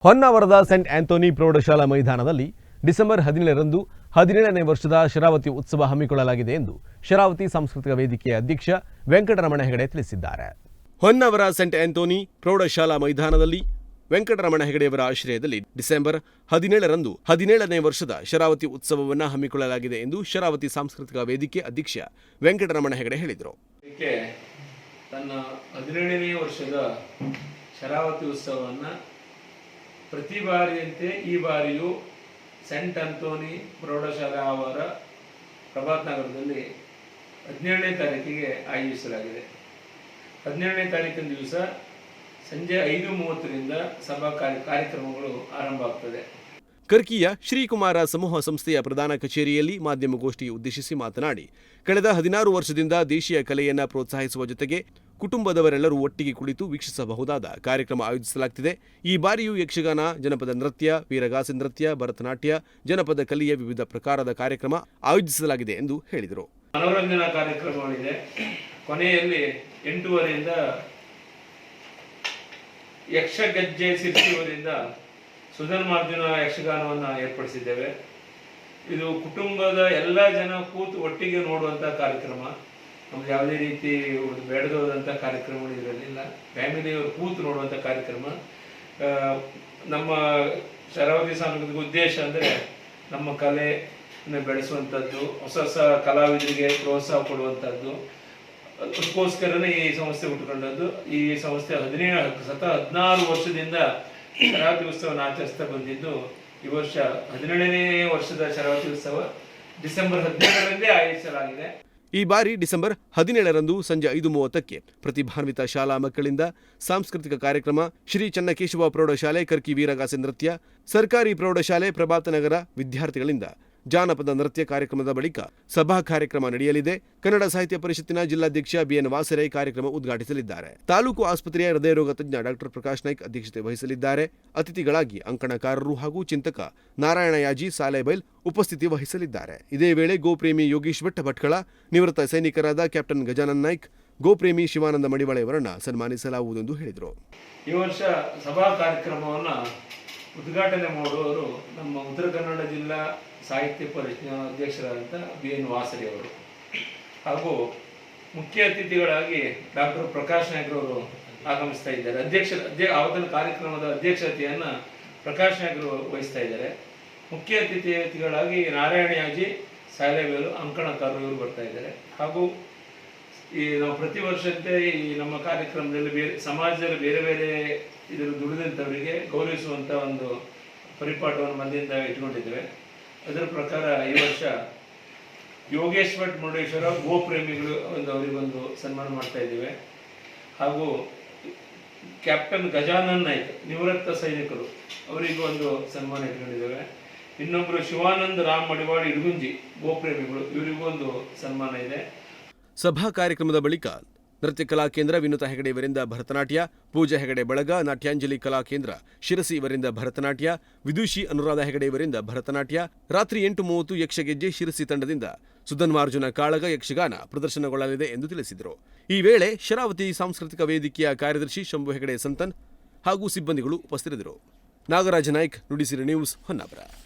ಹೊನ್ನಾವರದ scent Anthony ಪ್ರೌಢಶಾಲಾ ಮೈದಾನದಲ್ಲಿ December 17ರಂದು 17ನೇ ವರ್ಷದ ಶರಾವತಿ ಉತ್ಸವ ಹಮ್ಮಿಕೊಳ್ಳಲಾಗಿದೆ ಎಂದು ಶರಾವತಿ ಸಾಂಸ್ಕೃತಿಕ ವೇದಿಕೆಯ ಅಧ್ಯಕ್ಷ ವೆಂಕಟರಮಣ ಹೆಗಡೆ ತಿಳಿಸಿದ್ದಾರೆ. ಹೊನ್ನಾವರ ಸೆಂಟ್ ಆಂಥೋನಿ ಪ್ರೌಢಶಾಲಾ ಮೈದಾನದಲ್ಲಿ ವೆಂಕಟರಮಣ ಹೆಗಡೆಯವರ ಆಶ್ರಯದಲ್ಲಿ ಡಿಸೆಂಬರ್ 17ರಂದು 17ನೇ ವರ್ಷದ ಶರಾವತಿ ಉತ್ಸವವನ್ನು ಹಮ್ಮಿಕೊಳ್ಳಲಾಗಿದೆ ಎಂದು ಶರಾವತಿ ಸಾಂಸ್ಕೃತಿಕ ವೇದಿಕೆ ಅಧ್ಯಕ್ಷ ವೆಂಕಟರಮಣ ಹೆಗಡೆ ಹೇಳಿದರು. ತನ್ನ 17ನೇ ವರ್ಷದ ಶರಾವತಿ ಉತ್ಸವವನ್ನು ಪ್ರತಿ ಬಾರಿಯಂತೆ ಈ ಬಾರಿಯೂ ಸೆಂಟ್ ಆಂಥೋನಿ ಪ್ರೌಢಶಾಲಾ ಆವರ ಪ್ರಭಾತ್ ನಗರದಲ್ಲಿ 17ನೇ ತಾರೀಕಿಗೆ ಆಯೋಜಿಸಲಾಗಿದೆ. 17ನೇ ತಾರೀಕಿನ ದಿವಸ ಸಂಜೆ 5:30ರಿಂದ ಸಭಾ ಕಾರ್ಯಕ್ರಮಗಳು ಆರಂಭ ಆಗ್ತದೆ. ಕರ್ಕಿಯ ಶ್ರೀಕುಮಾರ ಸಮೂಹ ಸಂಸ್ಥೆಯ ಪ್ರಧಾನ ಕಚೇರಿಯಲ್ಲಿ ಮಾಧ್ಯಮಗೋಷ್ಠಿ ಉದ್ದೇಶಿಸಿ ಮಾತನಾಡಿ, ಕಳೆದ 16 ವರ್ಷದಿಂದ ದೇಶೀಯ ಕಲೆಯನ್ನು ಪ್ರೋತ್ಸಾಹಿಸುವ ಜೊತೆಗೆ ಕುಟುಂಬದವರೆಲ್ಲರೂ ಒಟ್ಟಿಗೆ ಕುಳಿತು ವೀಕ್ಷಿಸಬಹುದಾದ ಕಾರ್ಯಕ್ರಮ ಆಯೋಜಿಸಲಾಗುತ್ತಿದೆ. ಈ ಬಾರಿಯೂ ಯಕ್ಷಗಾನ, ಜನಪದ ನೃತ್ಯ, ವೀರಗಾಸೆ ನೃತ್ಯ, ಭರತನಾಟ್ಯ, ಜನಪದ ಕಲೆಯ ವಿವಿಧ ಪ್ರಕಾರದ ಕಾರ್ಯಕ್ರಮ ಆಯೋಜಿಸಲಾಗಿದೆ ಎಂದು ಹೇಳಿದರು. ಮನೋರಂಜನಾ ಕಾರ್ಯಕ್ರಮಗಳಿದೆ. ಕೊನೆಯಲ್ಲಿ 8:30ರಿಂದ ಯಕ್ಷಗಜ್ಜೆ ಸಿರಿಸುವುದರಿಂದ ಸುಧನ್ಮಾರ್ಜುನ ಯಕ್ಷಗಾನವನ್ನು ಏರ್ಪಡಿಸಿದ್ದೇವೆ. ಇದು ಕುಟುಂಬದ ಎಲ್ಲ ಜನ ಕೂತು ಒಟ್ಟಿಗೆ ನೋಡುವಂಥ ಕಾರ್ಯಕ್ರಮ. ನಮ್ಗೆ ಯಾವುದೇ ರೀತಿ ಬೇಡದೋದಂಥ ಕಾರ್ಯಕ್ರಮಗಳು ಇರಲಿಲ್ಲ. ಫ್ಯಾಮಿಲಿಯವರು ಕೂತು ನೋಡುವಂಥ ಕಾರ್ಯಕ್ರಮ. ನಮ್ಮ ಶರಾವತಿ ಸಾಂಸ್ಕೃತಿಕ ಉದ್ದೇಶ ಅಂದರೆ ನಮ್ಮ ಕಲೆಯನ್ನು ಬೆಳೆಸುವಂಥದ್ದು, ಹೊಸ ಹೊಸ ಕಲಾವಿದರಿಗೆ ಪ್ರೋತ್ಸಾಹ ಕೊಡುವಂಥದ್ದು. ಅದಕ್ಕೋಸ್ಕರನೇ ಈ ಸಂಸ್ಥೆ ಹುಟ್ಟುಕೊಂಡದ್ದು. ಈ ಸಂಸ್ಥೆ 16 ವರ್ಷದಿಂದ ಶರಾವತಿ ಉತ್ಸವವನ್ನು ಆಚರಿಸ್ತಾ ಬಂದಿದ್ದು, ಈ ವರ್ಷ 17ನೇ ವರ್ಷದ ಶರಾವತಿ ಉತ್ಸವ ಡಿಸೆಂಬರ್ 17ರಂದೇ ಆಯೋಜಿಸಲಾಗಿದೆ. ಈ ಬಾರಿ ಡಿಸೆಂಬರ್ 17ರಂದು ಸಂಜೆ 5:30ಕ್ಕೆ ಪ್ರತಿಭಾನ್ವಿತ ಶಾಲಾ ಮಕ್ಕಳಿಂದ ಸಾಂಸ್ಕೃತಿಕ ಕಾರ್ಯಕ್ರಮ, ಶ್ರೀ ಚನ್ನಕೇಶವ ಪ್ರೌಢಶಾಲೆ ಕರ್ಕಿ ವೀರಗಾಸೆ ನೃತ್ಯ, ಸರ್ಕಾರಿ ಪ್ರೌಢಶಾಲೆ ಪ್ರಭಾತನಗರ ವಿದ್ಯಾರ್ಥಿಗಳಿಂದ ಜಾನಪದ ನೃತ್ಯ ಕಾರ್ಯಕ್ರಮದ ಬಳಿಕ ಸಭಾ ಕಾರ್ಯಕ್ರಮ ನಡೆಯಲಿದೆ. ಕನ್ನಡ ಸಾಹಿತ್ಯ ಪರಿಷತ್ತಿನ ಜಿಲ್ಲಾಧ್ಯಕ್ಷ ಬಿಎನ್ ವಾಸರೆ ಕಾರ್ಯಕ್ರಮ ಉದ್ಘಾಟಿಸಲಿದ್ದಾರೆ. ತಾಲೂಕು ಆಸ್ಪತ್ರೆಯ ಹೃದಯರೋಗ ತಜ್ಞ ಡಾಕ್ಟರ್ ಪ್ರಕಾಶ್ ನಾಯ್ಕ್ ಅಧ್ಯಕ್ಷತೆ ವಹಿಸಲಿದ್ದಾರೆ. ಅತಿಥಿಗಳಾಗಿ ಅಂಕಣಕಾರರು ಹಾಗೂ ಚಿಂತಕ ನಾರಾಯಣ ಯಾಜಿ ಸಾಲೆಬೈಲ್ ಉಪಸ್ಥಿತಿ ವಹಿಸಲಿದ್ದಾರೆ. ಇದೇ ವೇಳೆ ಗೋಪ್ರೇಮಿ ಯೋಗೀಶ್ ಭಟ್ಕಳ, ನಿವೃತ್ತ ಸೈನಿಕರಾದ ಕ್ಯಾಪ್ಟನ್ ಗಜಾನನ್ ನಾಯ್ಕ್, ಗೋಪ್ರೇಮಿ ಶಿವಾನಂದ ಮಡಿವಾಳೆಯವರನ್ನು ಸನ್ಮಾನಿಸಲಾಗುವುದೆಂದು ಹೇಳಿದರು. ಈ ವರ್ಷ ಸಭಾ ಕಾರ್ಯಕ್ರಮವನ್ನು ಉದ್ಘಾಟನೆ ಮಾಡುವವರು ನಮ್ಮ ಉತ್ತರ ಕನ್ನಡ ಜಿಲ್ಲಾ ಸಾಹಿತ್ಯ ಪರಿಷತ್ತಿನ ಅಧ್ಯಕ್ಷರಾದಂಥ ಬಿಎನ್ ವಾಸರಿ ಅವರು, ಹಾಗೂ ಮುಖ್ಯ ಅತಿಥಿಗಳಾಗಿ ಡಾಕ್ಟರ್ ಪ್ರಕಾಶ್ ನಾಯ್ಕ್ ಅವರು ಆಗಮಿಸ್ತಾ ಇದ್ದಾರೆ. ಆವತ್ತಿನ ಕಾರ್ಯಕ್ರಮದ ಅಧ್ಯಕ್ಷತೆಯನ್ನು ಪ್ರಕಾಶ್ ನಾಯ್ಕ್ ವಹಿಸ್ತಾ ಇದ್ದಾರೆ. ಮುಖ್ಯ ಅತಿಥಿಗಳಾಗಿ ನಾರಾಯಣ ಯಾಜಿ, ಸಾಲೆಬೇಲು, ಅಂಕಣಕಾರರು ಇವರು ಬರ್ತಾ ಇದ್ದಾರೆ. ಹಾಗೂ ನಾವು ಪ್ರತಿ ವರ್ಷದಂತೆ ಈ ನಮ್ಮ ಕಾರ್ಯಕ್ರಮದಲ್ಲಿ ಸಮಾಜದಲ್ಲಿ ಬೇರೆ ಬೇರೆ ಇದರ ದುಡಿದಂಥವರಿಗೆ ಗೌರವಿಸುವಂಥ ಒಂದು ಪರಿಪಾಠವನ್ನು ಮಧ್ಯದಿಂದ ಇಟ್ಕೊಂಡಿದ್ದೇವೆ. ಅದರ ಪ್ರಕಾರ ಈ ವರ್ಷ ಯೋಗೇಶ್ ಭಟ್ ಮುರುಡೇಶ್ವರ ಗೋಪ್ರೇಮಿಗಳು ಅವರಿಗೊಂದು ಸನ್ಮಾನ ಮಾಡ್ತಾ ಇದ್ದೇವೆ. ಹಾಗೂ ಕ್ಯಾಪ್ಟನ್ ಗಜಾನನ್ ನಾಯ್ಕ್, ನಿವೃತ್ತ ಸೈನಿಕರು, ಅವರಿಗೂ ಒಂದು ಸನ್ಮಾನ ಇಟ್ಕೊಂಡಿದ್ದೇವೆ. ಇನ್ನೊಬ್ಬರು ಶಿವಾನಂದ ರಾಮ್ ಮಡಿವಾಳ ಇಡಗುಂಜಿ ಗೋಪ್ರೇಮಿಗಳು, ಇವರಿಗೂ ಒಂದು ಸನ್ಮಾನ ಇದೆ. ಸಭಾ ಕಾರ್ಯಕ್ರಮದ ಬಳಿಕ ನೃತ್ಯ ಕಲಾ ಕೇಂದ್ರ ವಿನುತಾ ಹೆಗಡೆ ಇವರಿಂದ ಭರತನಾಟ್ಯ, ಪೂಜಾ ಹೆಗಡೆ ಬಳಗ, ನಾಟ್ಯಾಂಜಲಿ ಕಲಾ ಕೇಂದ್ರ ಶಿರಸಿ ಇವರಿಂದ ಭರತನಾಟ್ಯ, ವಿದುಷಿ ಅನುರಾಧ ಹೆಗಡೆ ಇವರಿಂದ ಭರತನಾಟ್ಯ, ರಾತ್ರಿ 8:30 ಯಕ್ಷಗೆಜ್ಜೆ ಶಿರಸಿ ತಂಡದಿಂದ ಸುಧನ್ಮಾರ್ಜುನ ಕಾಳಗ ಯಕ್ಷಗಾನ ಪ್ರದರ್ಶನಗೊಳ್ಳಲಿದೆ ಎಂದು ತಿಳಿಸಿದರು. ಈ ವೇಳೆ ಶರಾವತಿ ಸಾಂಸ್ಕೃತಿಕ ವೇದಿಕೆಯ ಕಾರ್ಯದರ್ಶಿ ಶಂಭು ಹೆಗಡೆ ಸಂತನ್ ಹಾಗೂ ಸಿಬ್ಬಂದಿಗಳು ಉಪಸ್ಥಿತರಿದ್ದರು. ನಾಗರಾಜ ನಾಯ್ಕ್, ನುಡಿಸಿರಿ ನ್ಯೂಸ್, ಹೊನ್ನಾವರ.